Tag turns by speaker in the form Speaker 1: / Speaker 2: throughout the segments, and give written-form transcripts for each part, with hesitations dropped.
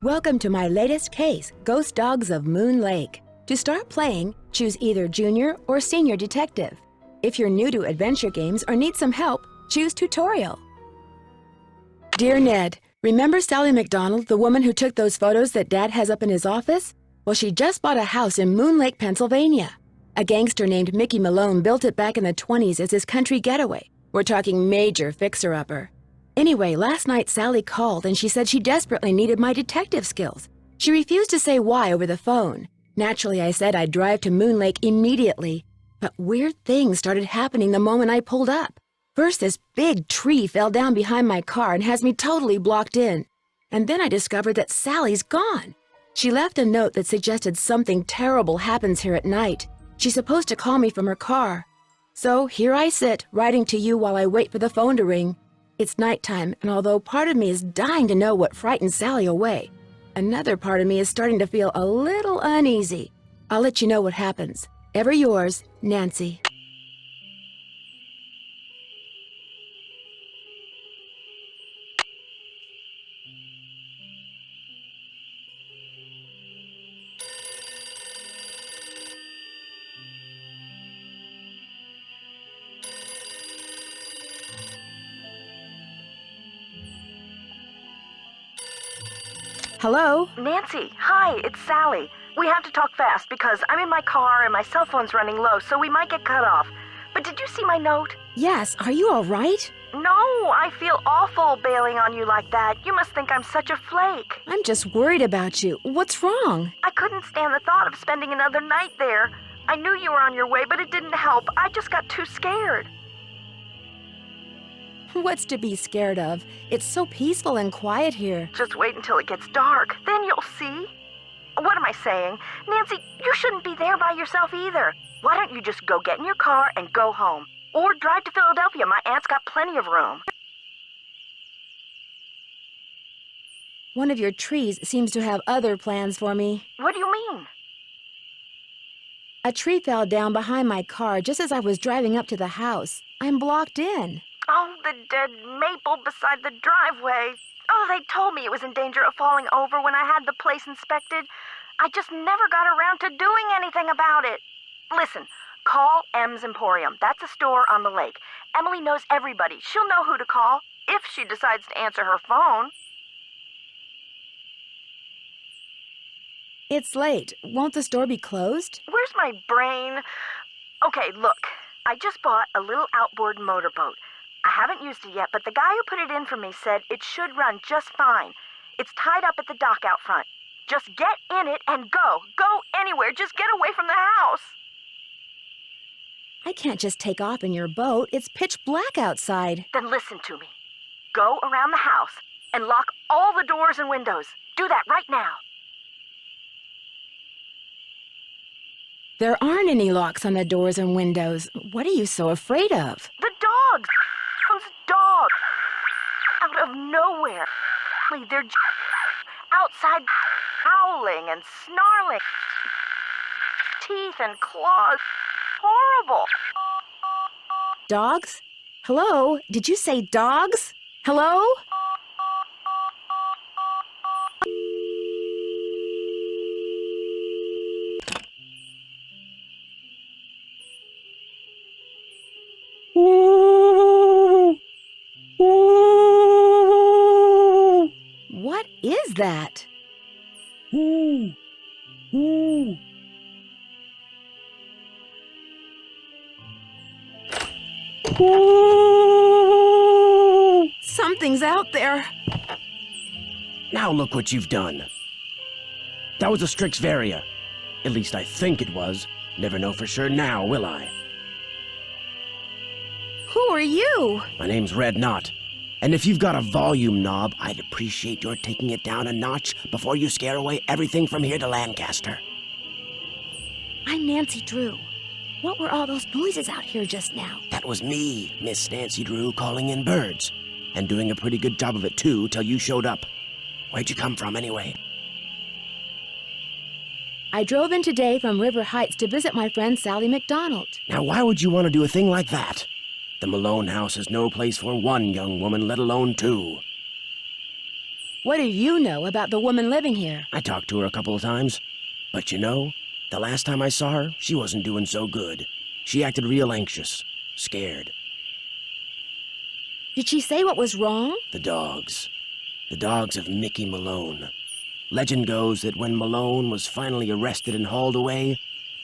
Speaker 1: Welcome to my latest case, Ghost Dogs of Moon Lake. To start playing, choose either Junior or Senior Detective. If you're new to adventure games or need some help, choose Tutorial. Dear Ned, remember Sally McDonald, the woman who took those photos that Dad has up in his office? Well, she just bought a house in Moon Lake, Pennsylvania. A gangster named Mickey Malone built it back in the 20s as his country getaway. We're talking major fixer-upper. Anyway, last night Sally called and she said she desperately needed my detective skills. She refused to say why over the phone. Naturally, I said I'd drive to Moon Lake immediately. But weird things started happening the moment I pulled up. First, this big tree fell down behind my car and has me totally blocked in. And then I discovered that Sally's gone. She left a note that suggested something terrible happens here at night. She's supposed to call me from her car. So here I sit, writing to you while I wait for the phone to ring. It's nighttime, and although part of me is dying to know what frightened Sally away, another part of me is starting to feel a little uneasy. I'll let you know what happens. Ever yours, Nancy. Hello?
Speaker 2: Nancy, hi, it's Sally. We have to talk fast because I'm in my car and my cell phone's running low, so we might get cut off. But did you see my note?
Speaker 1: Yes, are you all right?
Speaker 2: No, I feel awful bailing on you like that. You must think I'm such a flake.
Speaker 1: I'm just worried about you. What's wrong?
Speaker 2: I couldn't stand the thought of spending another night there. I knew you were on your way, but it didn't help. I just got too scared.
Speaker 1: What's to be scared of? It's so peaceful and quiet here.
Speaker 2: Just wait until it gets dark. Then you'll see. What am I saying? Nancy, you shouldn't be there by yourself either. Why don't you just go get in your car and go home? Or drive to Philadelphia. My aunt's got plenty of room.
Speaker 1: One of your trees seems to have other plans for me.
Speaker 2: What do you mean?
Speaker 1: A tree fell down behind my car just as I was driving up to the house. I'm blocked in.
Speaker 2: Oh, the dead maple beside the driveway. Oh, they told me it was in danger of falling over when I had the place inspected. I just never got around to doing anything about it. Listen, call M's Emporium. That's a store on the lake. Emily knows everybody. She'll know who to call if she decides to answer her phone.
Speaker 1: It's late. Won't the store be closed?
Speaker 2: Where's my brain? Okay, look. I just bought a little outboard motorboat. I haven't used it yet, but the guy who put it in for me said it should run just fine. It's tied up at the dock out front. Just get in it and go. Go anywhere. Just get away from the house.
Speaker 1: I can't just take off in your boat. It's pitch black outside.
Speaker 2: Then listen to me. Go around the house and lock all the doors and windows. Do that right now.
Speaker 1: There aren't any locks on the doors and windows. What are you so afraid of?
Speaker 2: The dogs! Those dogs! Out of nowhere. They're outside howling and snarling. Teeth and claws. Horrible.
Speaker 1: Dogs? Hello? Did you say dogs? Hello? What is that? Something's out there.
Speaker 3: Now look what you've done. That was a Strix Varia. At least I think it was. Never know for sure now, will I?
Speaker 1: Who are you?
Speaker 3: My name's Red Knot. And if you've got a volume knob, I'd appreciate your taking it down a notch before you scare away everything from here to Lancaster.
Speaker 1: I'm Nancy Drew. What were all those noises out here just now?
Speaker 3: That was me, Miss Nancy Drew, calling in birds. And doing a pretty good job of it, too, till you showed up. Where'd you come from, anyway?
Speaker 1: I drove in today from River Heights to visit my friend Sally McDonald.
Speaker 3: Now, why would you want to do a thing like that? The Malone house is no place for one young woman, let alone two.
Speaker 1: What do you know about the woman living here?
Speaker 3: I talked to her a couple of times. But you know, the last time I saw her, she wasn't doing so good. She acted real anxious, scared.
Speaker 1: Did she say what was wrong?
Speaker 3: The dogs. The dogs of Mickey Malone. Legend goes that when Malone was finally arrested and hauled away,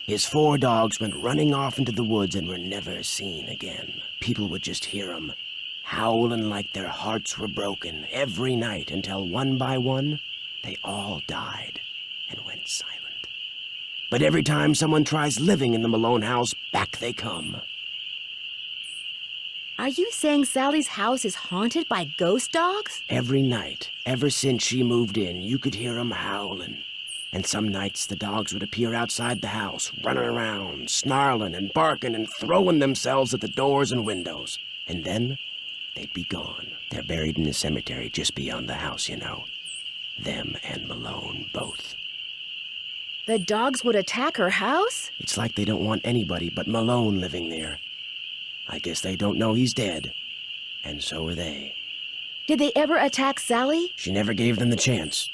Speaker 3: his 4 dogs went running off into the woods and were never seen again. People would just hear them, howling like their hearts were broken every night until one by one, they all died and went silent. But every time someone tries living in the Malone house, back they come.
Speaker 1: Are you saying Sally's house is haunted by ghost dogs?
Speaker 3: Every night, ever since she moved in, you could hear them howling. And some nights the dogs would appear outside the house, running around, snarling and barking and throwing themselves at the doors and windows. And then they'd be gone. They're buried in the cemetery just beyond the house, you know. Them and Malone both.
Speaker 1: The dogs would attack her house?
Speaker 3: It's like they don't want anybody but Malone living there. I guess they don't know he's dead. And so are they.
Speaker 1: Did they ever attack Sally?
Speaker 3: She never gave them the chance.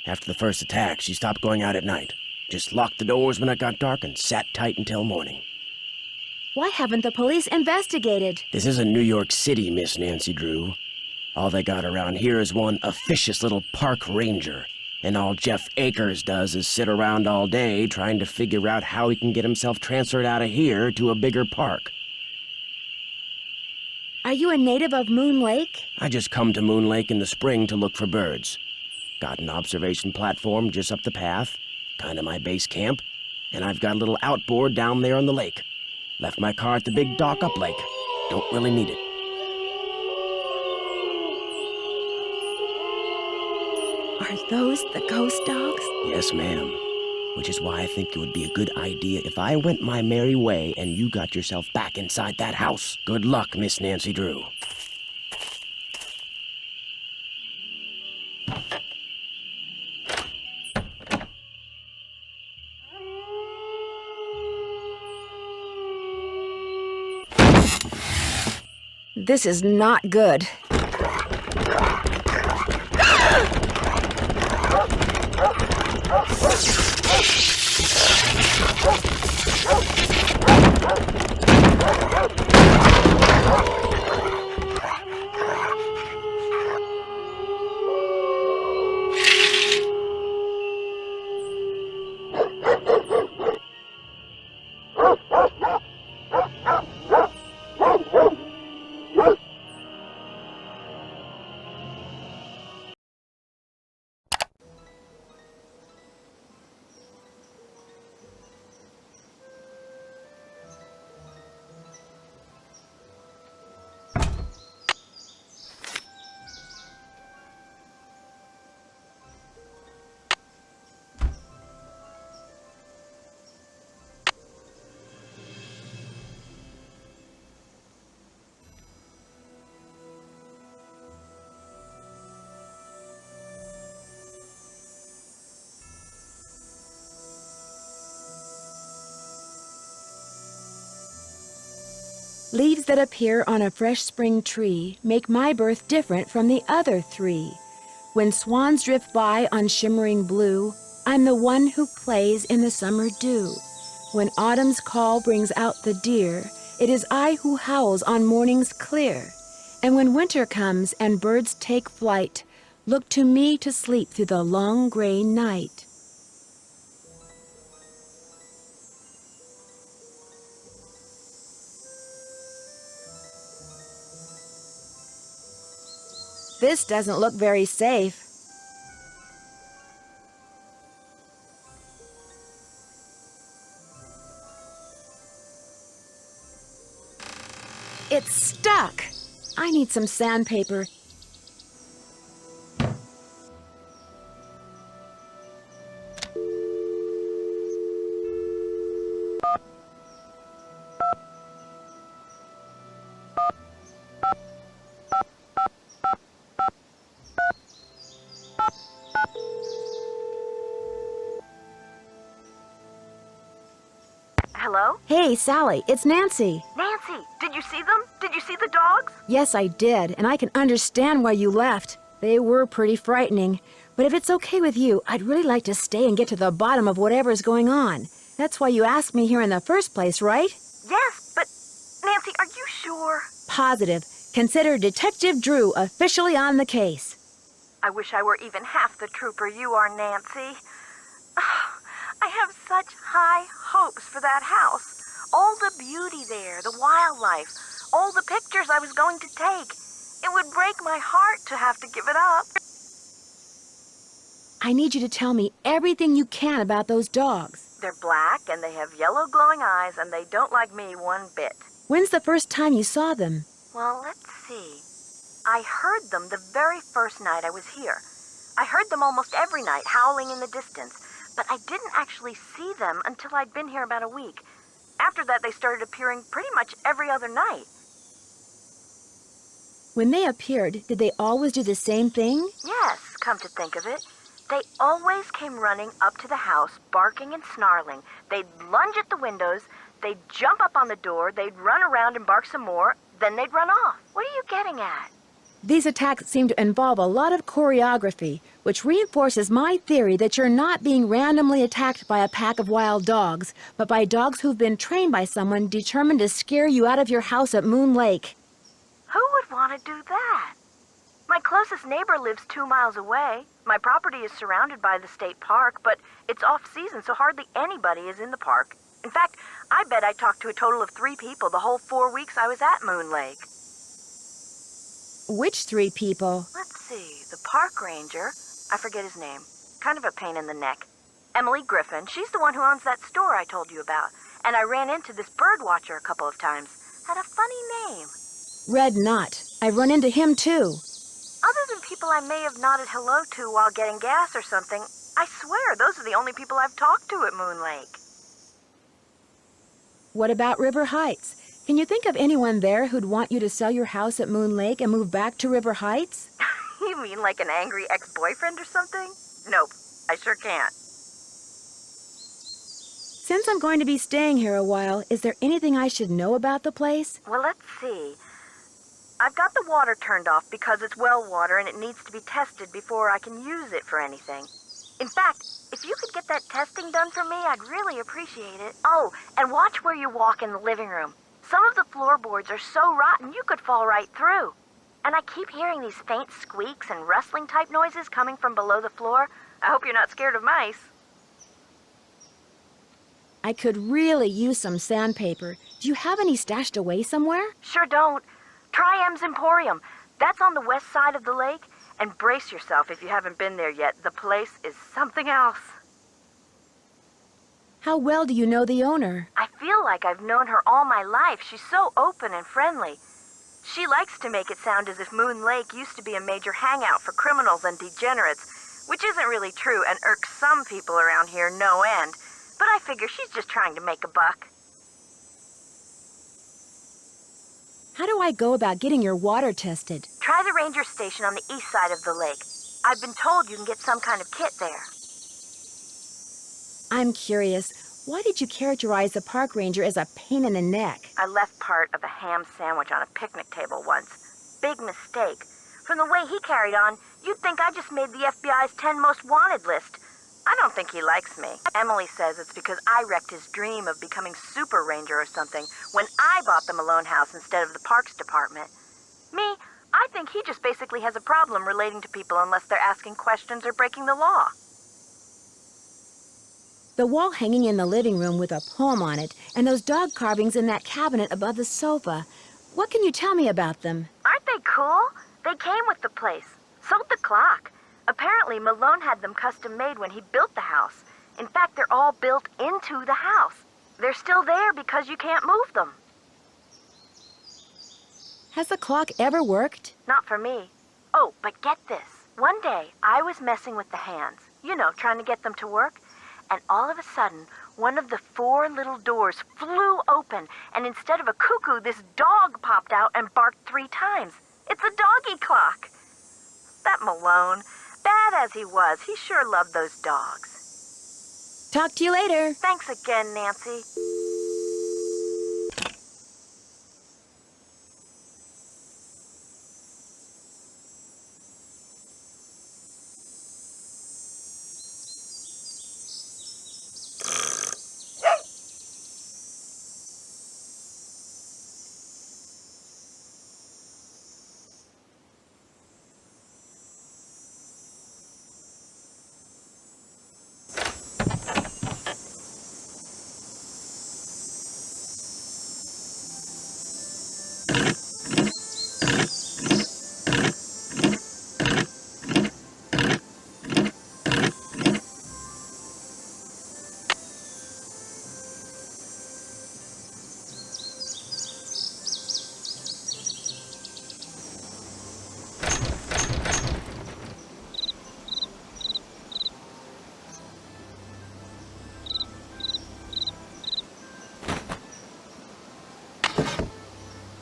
Speaker 3: After the first attack, she stopped going out at night. Just locked the doors when it got dark and sat tight until morning.
Speaker 1: Why haven't the police investigated?
Speaker 3: This isn't New York City, Miss Nancy Drew. All they got around here is one officious little park ranger. And all Jeff Akers does is sit around all day trying to figure out how he can get himself transferred out of here to a bigger park.
Speaker 1: Are you a native of Moon Lake?
Speaker 3: I just come to Moon Lake in the spring to look for birds. Got an observation platform just up the path, kinda my base camp, and I've got a little outboard down there on the lake. Left my car at the big dock up lake. Don't really need it.
Speaker 1: Are those the ghost dogs?
Speaker 3: Yes, ma'am. Which is why I think it would be a good idea if I went my merry way and you got yourself back inside that house. Good luck, Miss Nancy Drew.
Speaker 1: This is not good. Leaves that appear on a fresh spring tree make my birth different from the other 3. When swans drift by on shimmering blue, I'm the one who plays in the summer dew. When autumn's call brings out the deer, it is I who howls on mornings clear. And when winter comes and birds take flight, look to me to sleep through the long gray night. This doesn't look very safe. It's stuck. I need some sandpaper.
Speaker 2: Hello?
Speaker 1: Hey, Sally, it's Nancy.
Speaker 2: Nancy, did you see them? Did you see the dogs?
Speaker 1: Yes, I did, and I can understand why you left. They were pretty frightening, but if it's okay with you, I'd really like to stay and get to the bottom of whatever's going on. That's why you asked me here in the first place, right?
Speaker 2: Yes, but Nancy, are you sure?
Speaker 1: Positive. Consider Detective Drew officially on the case.
Speaker 2: I wish I were even half the trooper you are, Nancy. I have such high hopes for that house. All the beauty there, the wildlife, all the pictures I was going to take. It would break my heart to have to give it up.
Speaker 1: I need you to tell me everything you can about those dogs.
Speaker 2: They're black and they have yellow glowing eyes and they don't like me one bit.
Speaker 1: When's the first time you saw them?
Speaker 2: Well, let's see. I heard them the very first night I was here. I heard them almost every night, howling in the distance, but I didn't actually see them until I'd been here about a week. After that, they started appearing pretty much every other night.
Speaker 1: When they appeared, did they always do the same thing?
Speaker 2: Yes, come to think of it. They always came running up to the house, barking and snarling. They'd lunge at the windows, they'd jump up on the door, they'd run around and bark some more, then they'd run off. What are you getting at?
Speaker 1: These attacks seem to involve a lot of choreography, which reinforces my theory that you're not being randomly attacked by a pack of wild dogs, but by dogs who've been trained by someone determined to scare you out of your house at Moon Lake.
Speaker 2: Who would want to do that? My closest neighbor lives 2 miles away. My property is surrounded by the state park, but it's off-season, so hardly anybody is in the park. In fact, I bet I talked to a total of 3 people the whole 4 weeks I was at Moon Lake.
Speaker 1: Which 3 people?
Speaker 2: Let's see, the park ranger, I forget his name, kind of a pain in the neck. Emily Griffin, she's the one who owns that store I told you about. And I ran into this bird watcher a couple of times. Had a funny name.
Speaker 1: Red Knot. I've run into him too.
Speaker 2: Other than people I may have nodded hello to while getting gas or something, I swear those are the only people I've talked to at Moon Lake.
Speaker 1: What about River Heights? Can you think of anyone there who'd want you to sell your house at Moon Lake and move back to River Heights?
Speaker 2: You mean like an angry ex-boyfriend or something? Nope, I sure can't.
Speaker 1: Since I'm going to be staying here a while, is there anything I should know about the place?
Speaker 2: Well, let's see. I've got the water turned off because it's well water and it needs to be tested before I can use it for anything. In fact, if you could get that testing done for me, I'd really appreciate it. Oh, and watch where you walk in the living room. Some of the floorboards are so rotten you could fall right through. And I keep hearing these faint squeaks and rustling type noises coming from below the floor. I hope you're not scared of mice.
Speaker 1: I could really use some sandpaper. Do you have any stashed away somewhere?
Speaker 2: Sure don't. Try M's Emporium. That's on the west side of the lake. And brace yourself if you haven't been there yet. The place is something else.
Speaker 1: How well do you know the owner?
Speaker 2: I feel like I've known her all my life. She's so open and friendly. She likes to make it sound as if Moon Lake used to be a major hangout for criminals and degenerates, which isn't really true and irks some people around here no end. But I figure she's just trying to make a buck.
Speaker 1: How do I go about getting your water tested?
Speaker 2: Try the ranger station on the east side of the lake. I've been told you can get some kind of kit there.
Speaker 1: I'm curious, why did you characterize the park ranger as a pain in the neck?
Speaker 2: I left part of a ham sandwich on a picnic table once. Big mistake. From the way he carried on, you'd think I just made the FBI's 10 most wanted list. I don't think he likes me. Emily says it's because I wrecked his dream of becoming super ranger or something when I bought the Malone house instead of the parks department. Me, I think he just basically has a problem relating to people unless they're asking questions or breaking the law.
Speaker 1: The wall hanging in the living room with a poem on it, and those dog carvings in that cabinet above the sofa. What can you tell me about them?
Speaker 2: Aren't they cool? They came with the place. Sold the clock. Apparently, Malone had them custom made when he built the house. In fact, they're all built into the house. They're still there because you can't move them.
Speaker 1: Has the clock ever worked?
Speaker 2: Not for me. Oh, but get this. One day, I was messing with the hands. You know, trying to get them to work. And all of a sudden, one of the 4 little doors flew open, and instead of a cuckoo, this dog popped out and barked 3 times. It's a doggy clock. That Malone, bad as he was, he sure loved those dogs.
Speaker 1: Talk to you later.
Speaker 2: Thanks again, Nancy.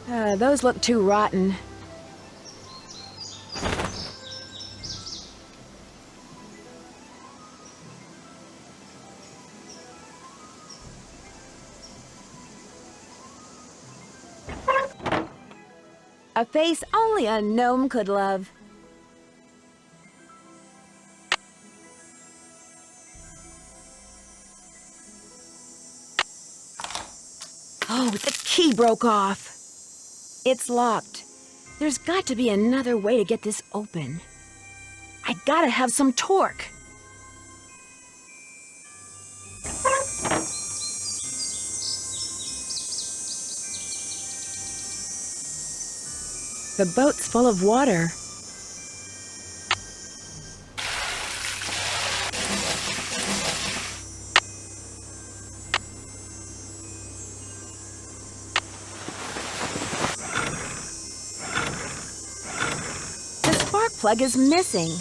Speaker 1: Those look too rotten. A face only a gnome could love. Oh, the key broke off. It's locked. There's got to be another way to get this open. I gotta have some torque. The boat's full of water. The spark plug is missing.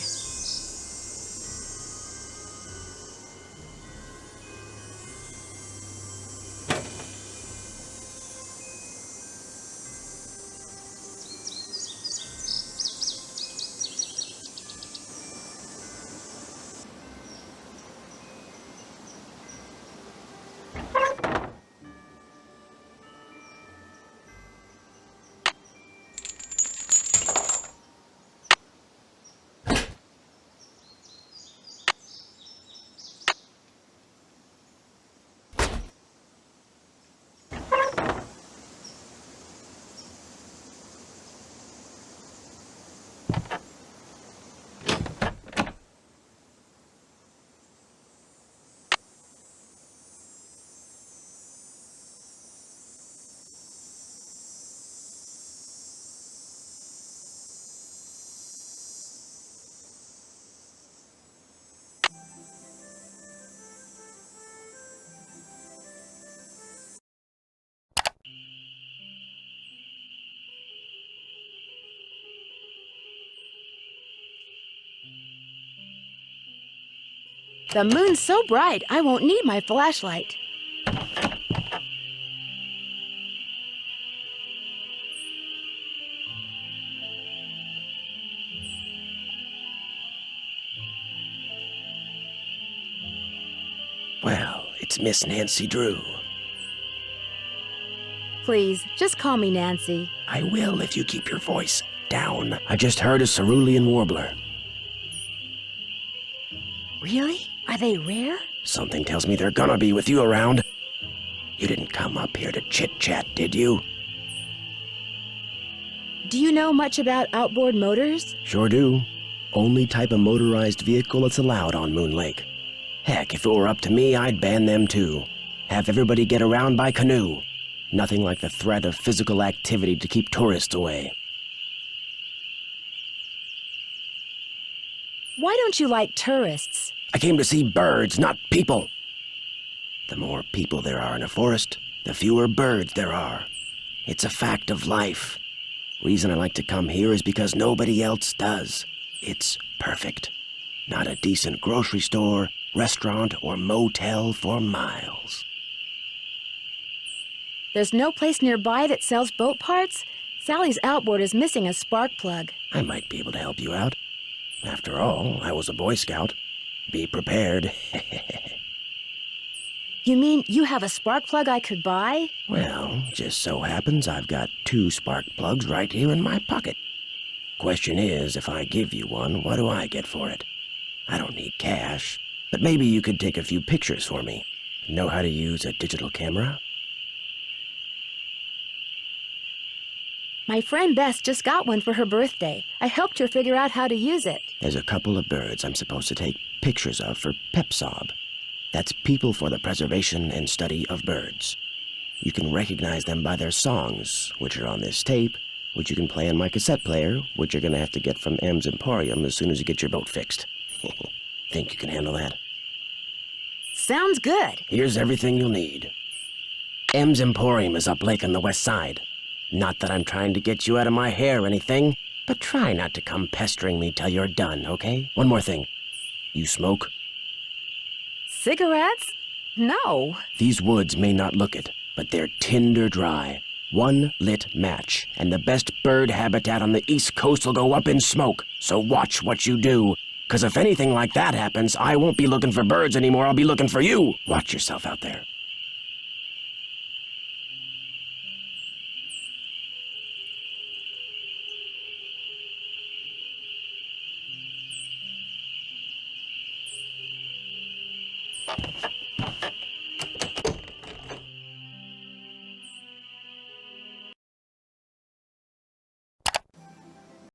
Speaker 1: The moon's so bright, I won't need my flashlight.
Speaker 3: Well, it's Miss Nancy Drew.
Speaker 1: Please, just call me Nancy.
Speaker 3: I will if you keep your voice down. I just heard a cerulean warbler.
Speaker 1: Really? Are they rare?
Speaker 3: Something tells me they're gonna be with you around. You didn't come up here to chit-chat, did you?
Speaker 1: Do you know much about outboard motors?
Speaker 3: Sure do. Only type of motorized vehicle that's allowed on Moon Lake. Heck, if it were up to me, I'd ban them too. Have everybody get around by canoe. Nothing like the threat of physical activity to keep tourists away.
Speaker 1: Why don't you like tourists?
Speaker 3: I came to see birds, not people. The more people there are in a forest, the fewer birds there are. It's a fact of life. Reason I like to come here is because nobody else does. It's perfect. Not a decent grocery store, restaurant, or motel for miles.
Speaker 1: There's no place nearby that sells boat parts? Sally's outboard is missing a spark plug.
Speaker 3: I might be able to help you out. After all, I was a Boy Scout. Be prepared.
Speaker 1: You mean you have a spark plug I could buy?
Speaker 3: Well, just so happens I've got 2 spark plugs right here in my pocket. Question is, if I give you one, what do I get for it? I don't need cash, but maybe you could take a few pictures for me. Know how to use a digital camera?
Speaker 1: My friend Bess just got one for her birthday. I helped her figure out how to use it.
Speaker 3: There's a couple of birds I'm supposed to take pictures of for PEPSOB. That's People for the Preservation and Study of Birds. You can recognize them by their songs, which are on this tape, which you can play on my cassette player, which you're gonna have to get from M's Emporium as soon as you get your boat fixed. Think you can handle that?
Speaker 1: Sounds good.
Speaker 3: Here's everything you'll need. M's Emporium is up lake on the west side. Not that I'm trying to get you out of my hair or anything, but try not to come pestering me till you're done, okay? One more thing. You smoke?
Speaker 1: Cigarettes? No.
Speaker 3: These woods may not look it, but they're tinder dry. One lit match, and the best bird habitat on the East Coast will go up in smoke. So watch what you do. 'Cause if anything like that happens, I won't be looking for birds anymore. I'll be looking for you. Watch yourself out there.